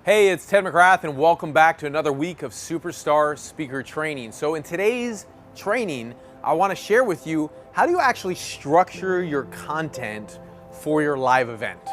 Hey, it's Ted McGrath and welcome back to another week of Superstar Speaker Training. So in today's training, I want to share with you how do you actually structure your content for your live event.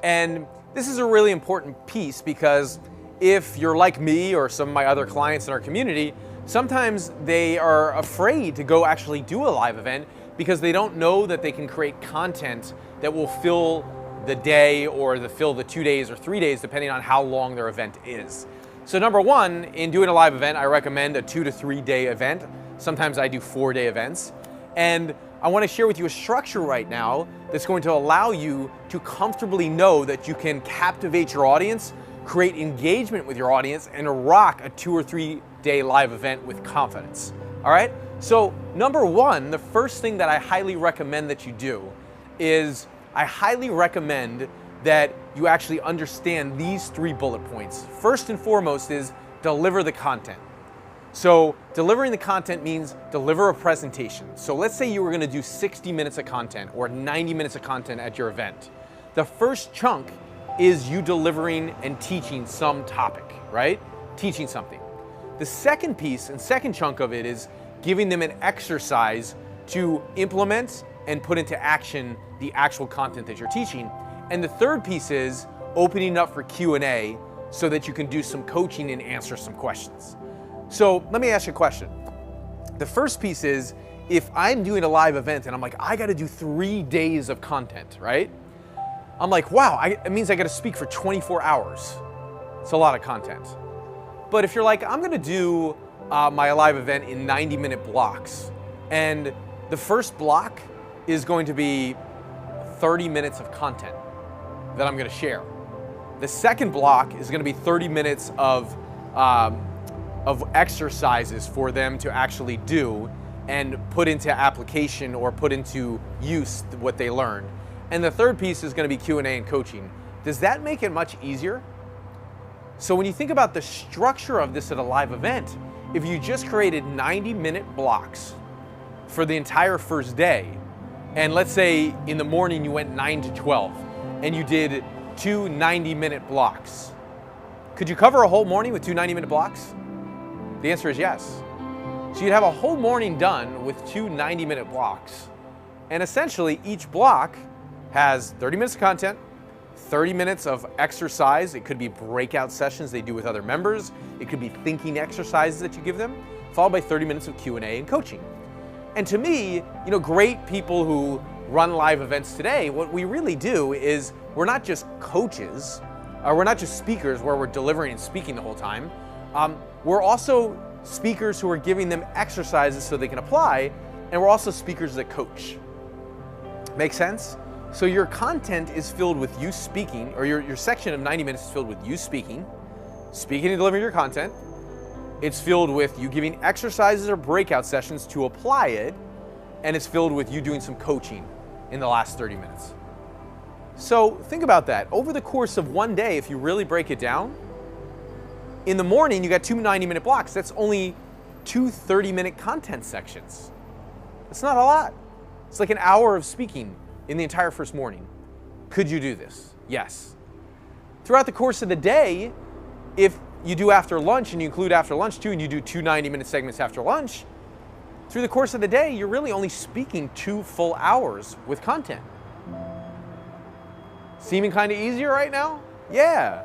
And this is a really important piece because if you're like me or some of my other clients in our community, sometimes they are afraid to go actually do a live event because they don't know that they can create content that will fill the day or fill the 2 days or 3 days, depending on how long their event is. So number one, in doing a live event, I recommend a 2 to 3 day event. Sometimes I do 4-day events. And I want to share with you a structure right now that's going to allow you to comfortably know that you can captivate your audience, create engagement with your audience, and rock a 2 or 3 day live event with confidence. All right? So number one, the first thing that I highly recommend that you do is I highly recommend that you actually understand these 3 bullet points. First and foremost is deliver the content. So delivering the content means deliver a presentation. So let's say you were gonna do 60 minutes of content or 90 minutes of content at your event. The first chunk is you delivering and teaching some topic, right? Teaching something. The second piece and second chunk of it is giving them an exercise to implement and put into action the actual content that you're teaching. And the third piece is opening up for Q&A so that you can do some coaching and answer some questions. So let me ask you a question. The first piece is, if I'm doing a live event and I'm like, I gotta do 3 days of content, right? I'm like, wow, it means I gotta speak for 24 hours. It's a lot of content. But if you're like, I'm gonna do my live event in 90-minute blocks, and the first block is going to be 30 minutes of content that I'm going to share. The second block is going to be 30 minutes of exercises for them to actually do and put into application or put into use what they learned. And the third piece is going to be Q&A and coaching. Does that make it much easier? So when you think about the structure of this at a live event, if you just created 90-minute blocks for the entire first day, and let's say in the morning you went 9 to 12 and you did 2 90-minute blocks. Could you cover a whole morning with 2 90-minute blocks? The answer is yes. So you'd have a whole morning done with 2 90-minute blocks. And essentially each block has 30 minutes of content, 30 minutes of exercise. It could be breakout sessions they do with other members. It could be thinking exercises that you give them, followed by 30 minutes of Q&A and coaching. And to me, great people who run live events today, what we really do is we're not just coaches, or we're not just speakers where we're delivering and speaking the whole time. We're also speakers who are giving them exercises so they can apply, and we're also speakers that coach. Make sense? So your content is filled with you speaking, or your section of 90 minutes is filled with you speaking and delivering your content. It's filled with you giving exercises or breakout sessions to apply it, and it's filled with you doing some coaching in the last 30 minutes. So think about that. Over the course of one day, if you really break it down, in the morning you got 2 90-minute blocks. That's only 2 30-minute content sections. It's not a lot. It's like an hour of speaking in the entire first morning. Could you do this? Yes. Throughout the course of the day, if you do after lunch and you include after lunch too, and you do 2 90-minute segments after lunch, through the course of the day, you're really only speaking 2 full hours with content. Seeming kind of easier right now? Yeah.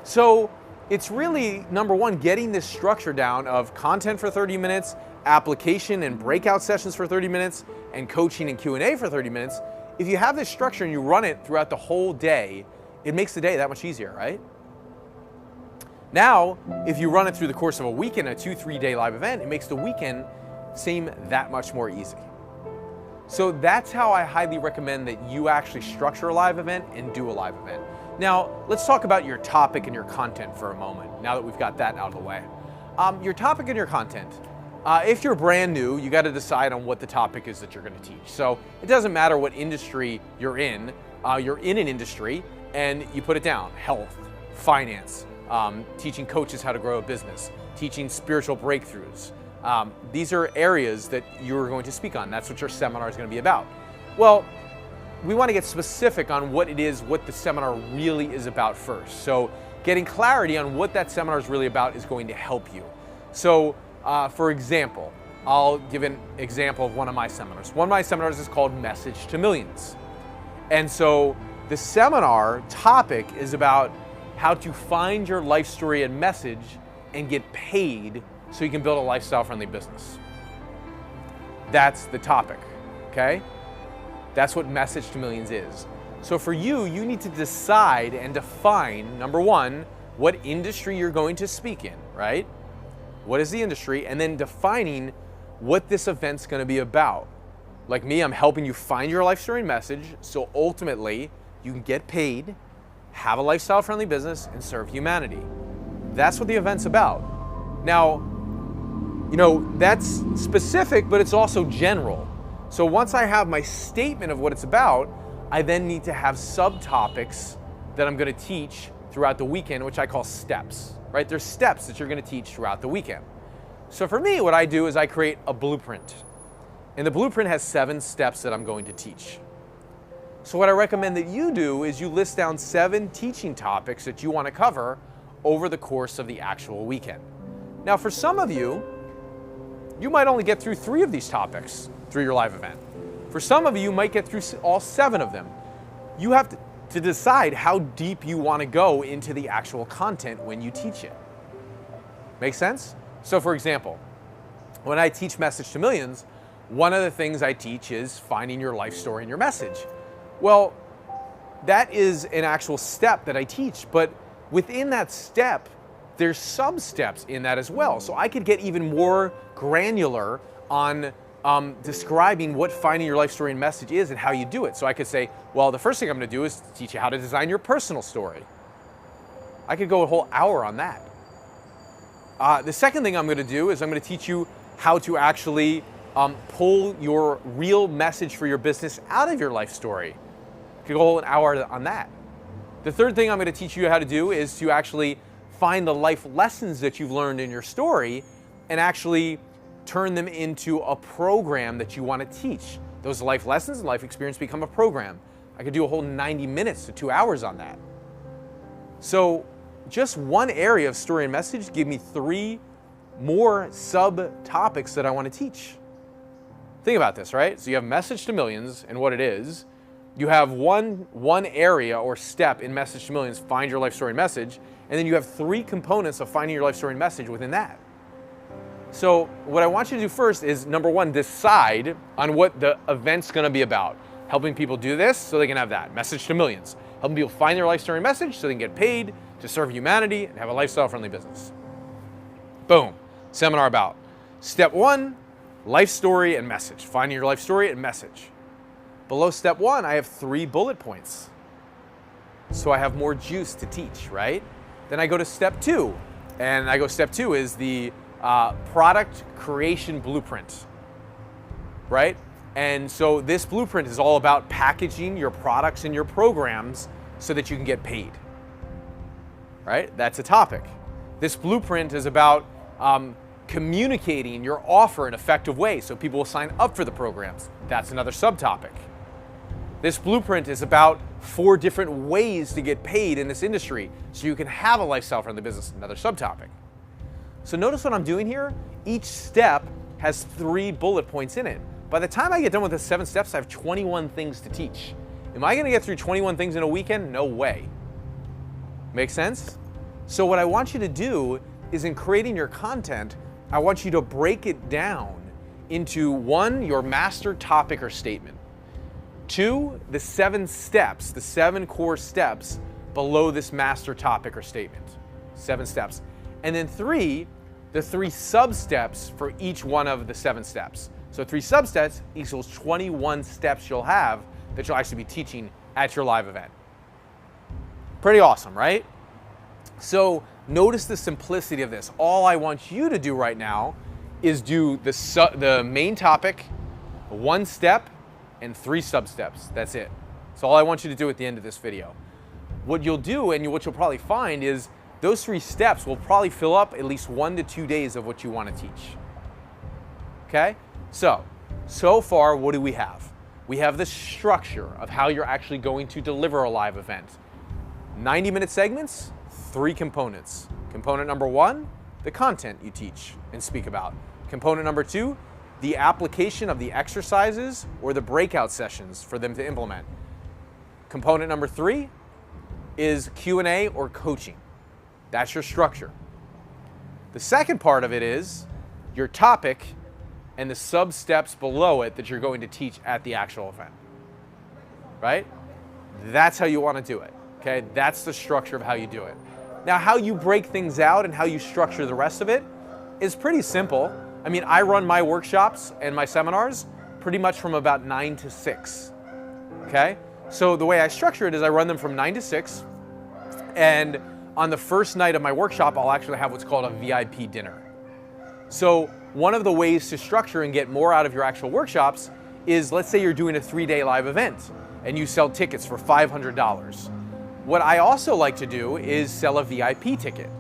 So it's really, number one, getting this structure down of content for 30 minutes, application and breakout sessions for 30 minutes, and coaching and Q&A for 30 minutes. If you have this structure and you run it throughout the whole day, it makes the day that much easier, right? Now, if you run it through the course of a weekend, a 2-3 day live event, it makes the weekend seem that much more easy. So that's how I highly recommend that you actually structure a live event and do a live event. Now, let's talk about your topic and your content for a moment, now that we've got that out of the way. Your topic and your content. If you're brand new, you got to decide on what the topic is that you're going to teach. So it doesn't matter what industry you're in an industry and you put it down: health, finance, teaching coaches how to grow a business, teaching spiritual breakthroughs. These are areas that you're going to speak on. That's what your seminar is going to be about. Well, we want to get specific on what it is, what the seminar really is about first. So getting clarity on what that seminar is really about is going to help you. So, for example, I'll give an example of one of my seminars. One of my seminars is called Message to Millions. And so the seminar topic is about how to find your life story and message and get paid so you can build a lifestyle-friendly business. That's the topic, okay? That's what Message to Millions is. So for you, you need to decide and define, number one, what industry you're going to speak in, right? What is the industry? And then defining what this event's going to be about. Like me, I'm helping you find your life story and message so ultimately you can get paid, have a lifestyle-friendly business, and serve humanity. That's what the event's about. Now, you know, that's specific, but it's also general. So once I have my statement of what it's about, I then need to have subtopics that I'm going to teach throughout the weekend, which I call steps, right? There's steps that you're going to teach throughout the weekend. So for me, what I do is I create a blueprint. And the blueprint has 7 steps that I'm going to teach. So what I recommend that you do is you list down 7 teaching topics that you want to cover over the course of the actual weekend. Now, for some of you, you might only get through 3 of these topics through your live event. For some of you, you might get through all 7 of them. You have to decide how deep you want to go into the actual content when you teach it. Make sense? So for example, when I teach Message to Millions, one of the things I teach is finding your life story and your message. Well, that is an actual step that I teach, but within that step, there's sub-steps in that as well. So I could get even more granular on describing what finding your life story and message is and how you do it. So I could say, well, the first thing I'm going to do is teach you how to design your personal story. I could go a whole hour on that. The second thing I'm going to do is I'm going to teach you how to actually pull your real message for your business out of your life story. I could go an hour on that. The third thing I'm going to teach you how to do is to actually find the life lessons that you've learned in your story and actually turn them into a program that you want to teach. Those life lessons and life experience become a program. I could do a whole 90 minutes to 2 hours on that. So just one area of story and message give me 3 more subtopics that I want to teach. Think about this, right? So you have Message to Millions and what it is. You have one area or step in Message to Millions, find your life story and message, and then you have 3 components of finding your life story and message within that. So what I want you to do first is, number 1, decide on what the event's going to be about. Helping people do this so they can have that, Message to Millions. Helping people find their life story and message so they can get paid to serve humanity and have a lifestyle-friendly business. Boom, seminar about. Step 1, life story and message. Finding your life story and message. Below step 1, I have 3 bullet points. So I have more juice to teach, right? Then I go to step 2. And I go step 2 is the product creation blueprint, right? And so this blueprint is all about packaging your products and your programs so that you can get paid, right? That's a topic. This blueprint is about communicating your offer in an effective way so people will sign up for the programs. That's another subtopic. This blueprint is about 4 different ways to get paid in this industry so you can have a lifestyle-friendly business, another subtopic. So notice what I'm doing here? Each step has 3 bullet points in it. By the time I get done with the 7 steps, I have 21 things to teach. Am I going to get through 21 things in a weekend? No way. Make sense? So what I want you to do is, in creating your content, I want you to break it down into 1, your master topic or statement. 2, the 7 steps, the 7 core steps below this master topic or statement. 7 steps. And then 3, the 3 sub-steps for each one of the 7 steps. So 3 sub-steps equals 21 steps you'll have that you'll actually be teaching at your live event. Pretty awesome, right? So notice the simplicity of this. All I want you to do right now is do the main topic, 1 step, and 3 sub-steps. That's it. That's all I want you to do at the end of this video. What you'll do, and what you'll probably find, is those 3 steps will probably fill up at least 1 to 2 days of what you want to teach. Okay? So far, what do we have? We have the structure of how you're actually going to deliver a live event. 90-minute segments, three components. Component number one, the content you teach and speak about. Component number two, the application of the exercises or the breakout sessions for them to implement. Component number three is Q&A or coaching. That's your structure. The second part of it is your topic and the sub-steps below it that you're going to teach at the actual event, right? That's how you want to do it, okay? That's the structure of how you do it. Now, how you break things out and how you structure the rest of it is pretty simple. I mean, I run my workshops and my seminars pretty much from about 9 to 6, okay? So the way I structure it is I run them from 9 to 6, and on the first night of my workshop, I'll actually have what's called a VIP dinner. So one of the ways to structure and get more out of your actual workshops is, let's say you're doing a 3-day live event and you sell tickets for $500. What I also like to do is sell a VIP ticket,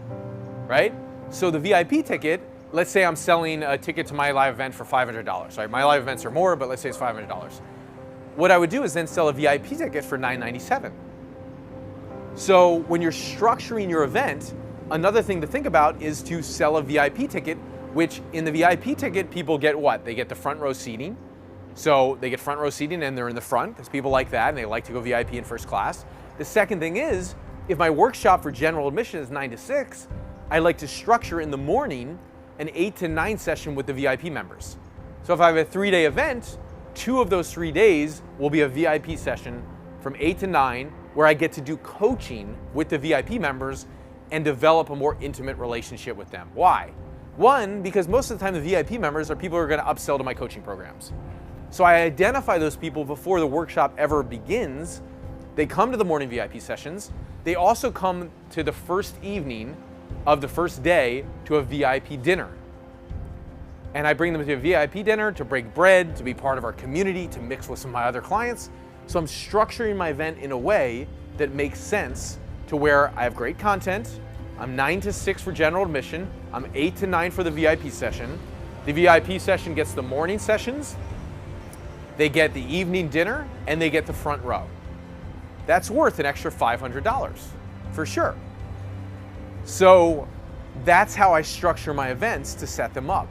right? So the VIP ticket, let's say I'm selling a ticket to my live event for $500, right? My live events are more, but let's say it's $500. What I would do is then sell a VIP ticket for $997. So when you're structuring your event, another thing to think about is to sell a VIP ticket, which in the VIP ticket, people get what? They get the front row seating. So they get front row seating and they're in the front because people like that and they like to go VIP in first class. The second thing is, if my workshop for general admission is 9 to 6, I like to structure in the morning an 8 to 9 session with the VIP members. So if I have a 3-day event, 2 of those 3 days will be a VIP session from 8 to 9, where I get to do coaching with the VIP members and develop a more intimate relationship with them. Why? One, because most of the time the VIP members are people who are going to upsell to my coaching programs. So I identify those people before the workshop ever begins. They come to the morning VIP sessions. They also come to the first evening of the first day to a VIP dinner. And I bring them to a VIP dinner to break bread, to be part of our community, to mix with some of my other clients. So I'm structuring my event in a way that makes sense to where I have great content. I'm 9 to 6 for general admission. I'm 8 to 9 for the VIP session. The VIP session gets the morning sessions. They get the evening dinner and they get the front row. That's worth an extra $500 for sure. So that's how I structure my events to set them up.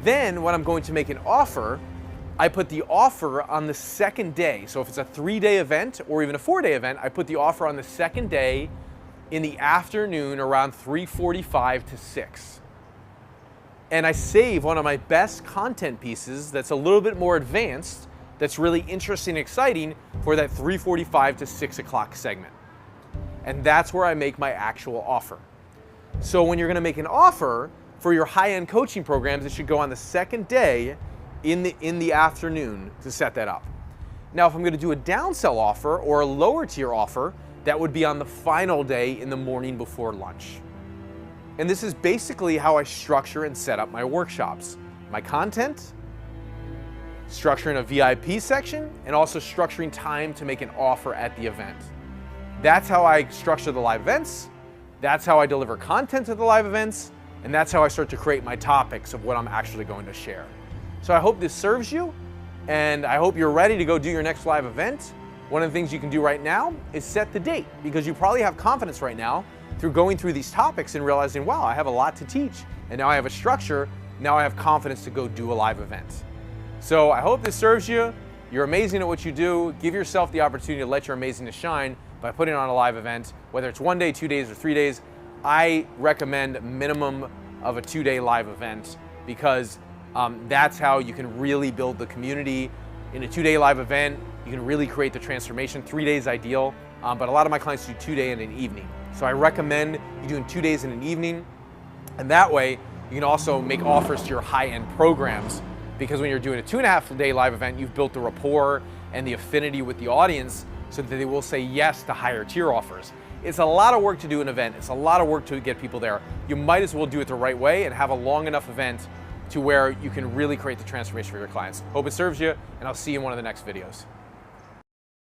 Then when I'm going to make an offer, I put the offer on the second day. So if it's a 3-day event or even a 4-day event, I put the offer on the second day in the afternoon around 3:45 to 6. And I save one of my best content pieces that's a little bit more advanced, that's really interesting and exciting for that 3:45 to 6 o'clock segment. And that's where I make my actual offer. So when you're gonna make an offer for your high-end coaching programs, it should go on the second day in the afternoon to set that up. Now, if I'm gonna do a downsell offer or a lower tier offer, that would be on the final day in the morning before lunch. And this is basically how I structure and set up my workshops. My content, structuring a VIP section, and also structuring time to make an offer at the event. That's how I structure the live events, that's how I deliver content to the live events, and that's how I start to create my topics of what I'm actually going to share. So I hope this serves you, and I hope you're ready to go do your next live event. One of the things you can do right now is set the date, because you probably have confidence right now through going through these topics and realizing, wow, I have a lot to teach, and now I have a structure, now I have confidence to go do a live event. So I hope this serves you. You're amazing at what you do. Give yourself the opportunity to let your amazingness shine by putting on a live event, whether it's 1 day, 2 days, or 3 days. I recommend a minimum of a 2-day live event, because that's how you can really build the community. In a 2-day live event, you can really create the transformation. 3 days ideal, but a lot of my clients do 2-day and an evening. So I recommend you doing 2 days and an evening, and that way you can also make offers to your high-end programs, because when you're doing a 2.5-day live event, you've built the rapport and the affinity with the audience so that they will say yes to higher tier offers. It's a lot of work to do an event. It's a lot of work to get people there. You might as well do it the right way and have a long enough event to where you can really create the transformation for your clients. Hope it serves you, and I'll see you in one of the next videos.